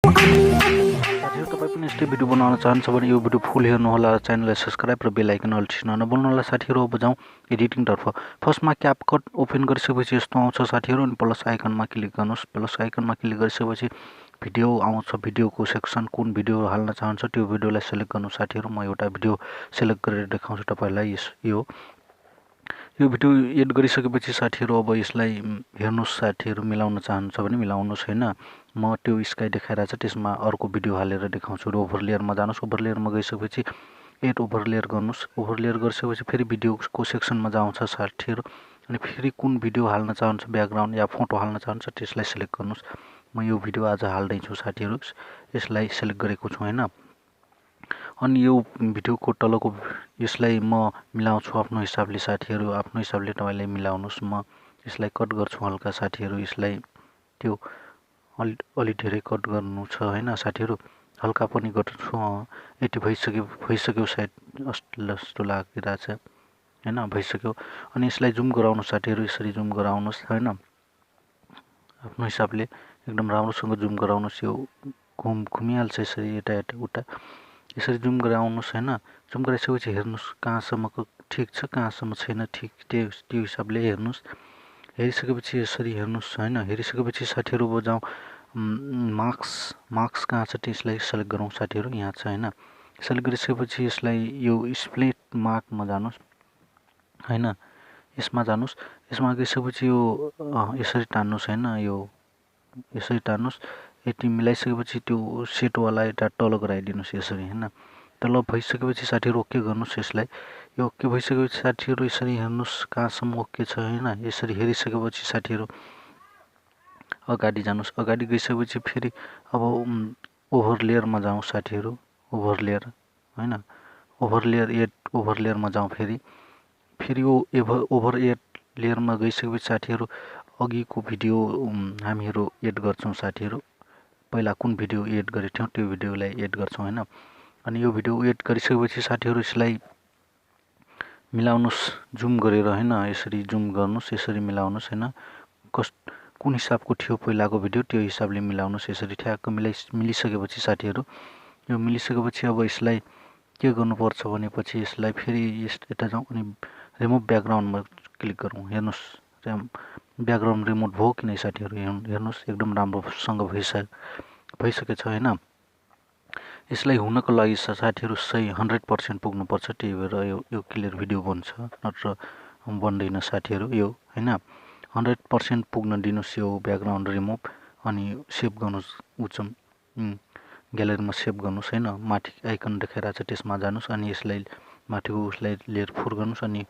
साथीहरु तपाई पनि यस्तै भिडियो बनाउन चाहनुहुन्छ भने यो भिडियो फुल हेर्नु होला, च्यानललाई सब्स्क्राइब र बेल आइकन अल्टिनु नभुल्नु होला साथीहरु। अब जाउँ एडिटिङ तर्फ। फर्स्टमा क्यापकट ओपन गरिसकेपछि यस्तो आउँछ साथीहरु, अनि प्लस आइकनमा क्लिक गर्नुस्। प्लस आइकनमा क्लिक गरिसकेपछि भिडियो आउँछ, भिडियोको सेक्सन कुन भिडियो हाल्न चाहन्छ त्यो भिडियोलाई सिलेक्ट गर्नु साथीहरु। म एउटा भिडियो सिलेक्ट गरेर देखाउँछु तपाईलाई। यो भिडियो एड गरिसकेपछि साथीहरु अब यसलाई हेर्नुस् साथीहरु, मिलाउन चाहनुहुन्छ भने मिलाउनुस् हैन। म त्यो स्काई देखाइरहेछ त्यसमा अर्को भिडियो हालेर देखाउँछु। र ओभरलेयरमा जानुस्। ओभरलेयरमा गइसकेपछि एड ओभरलेयर गर्नुस्। ओभरलेयर गरिसकेपछि फेरि भिडियोको सेक्सनमा जान्छ साथीहरु, अनि फेरि कुन भिडियो हाल्न चाहन्छ, ब्याकग्राउन्ड या फोटो हाल्न चाहन्छ त्यसलाई सिलेक्ट गर्नुस्। म यो भिडियो आज हाल्दै छु साथीहरु, यसलाई सिलेक्ट गरेको छु हैन। अनि यो भिडियोको तलको यसलाई म मिलाउँछु आफ्नो हिसाबले साथीहरु। आफ्नो हिसाबले तपाईले मिलाउनुस्। म यसलाई कट गर्छु हल्का साथीहरु। यसलाई त्यो अलि धेरै कट गर्नु छ हैन साथीहरु। हल्का पनि गर्छु। यति भइसक्यो सायद जस्तो लागिरहेछ हैन, भइसक्यो। अनि यसलाई जुम गराउनु साथीहरु, यसरी जुम गराउनुस् हैन। आफ्नो हिसाबले एकदम राम्रोसँग जुम गराउनुस्। यो घुमिहाल्छ यसरी यता यता उता, यसरी जुम गराउनुस् हैन। जुम गरिसकेपछि हेर्नुस् कहाँसम्मको ठीक छ कहाँसम्म छैन ठीक, त्यो हिसाबले हेर्नुस्। हेरिसकेपछि यसरी हेर्नुस् हैन। हेरिसकेपछि साथीहरु अब जाउँ मार्क्स कहाँ छ त्यसलाई सिलेक्ट गरौँ साथीहरु। यहाँ छ हैन। सिलेक्ट गरिसकेपछि यसलाई यो स्प्लिट मार्कमा जानुस् हैन, यसमा जानुस्। यसमा गइसकेपछि यो यसरी तान्नुस् हैन, यो यसरी तान्नुस्। यति मिलाइसकेपछि त्यो सेटवाला यता तल गराइदिनुस् यसरी हैन। तल भइसकेपछि साथीहरु ओके गर्नुस् यसलाई। यो ओके भइसकेपछि साथीहरु यसरी हेर्नुस् कहाँसम्म ओके छ हैन। यसरी हेरिसकेपछि साथीहरु अगाडि जानुस्। अगाडि गइसकेपछि फेरि अब ओभरलेयरमा जाउँ साथीहरु। ओभरलेयर हैन, ओभरलेयरमा जाउँ। फेरि यो ओभरलेयरमा गइसकेपछि साथीहरु अघिको भिडियो हामीहरु एड गर्छौं साथीहरु। पहिला कुन भिडियो एड गरेथ्यौं त्यो भिडियोलाई एड गर्छौं हैन। अनि यो भिडियो एड गरिसकेपछि साथीहरु यसलाई मिलाउनुस् जुम गरेर हैन। यसरी जुम गर्नुस्, यसरी मिलाउनुस् हैन। कुन हिसाबको थियो पहिलाको भिडियो त्यो हिसाबले मिलाउनुस्। यसरी ठ्याक्क मिलिसकेपछि साथीहरु, यो मिलिसकेपछि अब यसलाई के गर्नुपर्छ भनेपछि यसलाई फेरि यता जाउँ अनि रिमुभ ब्याकग्राउन्डमा क्लिक गरौँ। हेर्नुस् ब्याकग्राउन्ड रिमुभ भयो कि नै साथीहरु। हेर्नुस् एकदम राम्रोसँग भइसकेछ हैन। यसलाई हुनको लागि साथीहरु सही 100% पुग्नुपर्छ, त्यही भएर यो क्लियर भिडियो बन्छ, नत्र बन्दैन साथीहरु यो हैन। 100% पुग्न दिनुस् यो ब्याकग्राउन्ड रिमुभ, अनि सेभ गर्नुस्। उचम ग्यालरीमा सेभ गर्नुस् हैन। माथि आइकन देखाइरहेछ त्यसमा जानुस्, अनि यसलाई माथिको उसलाई लेयर 4 गर्नुस्, अनि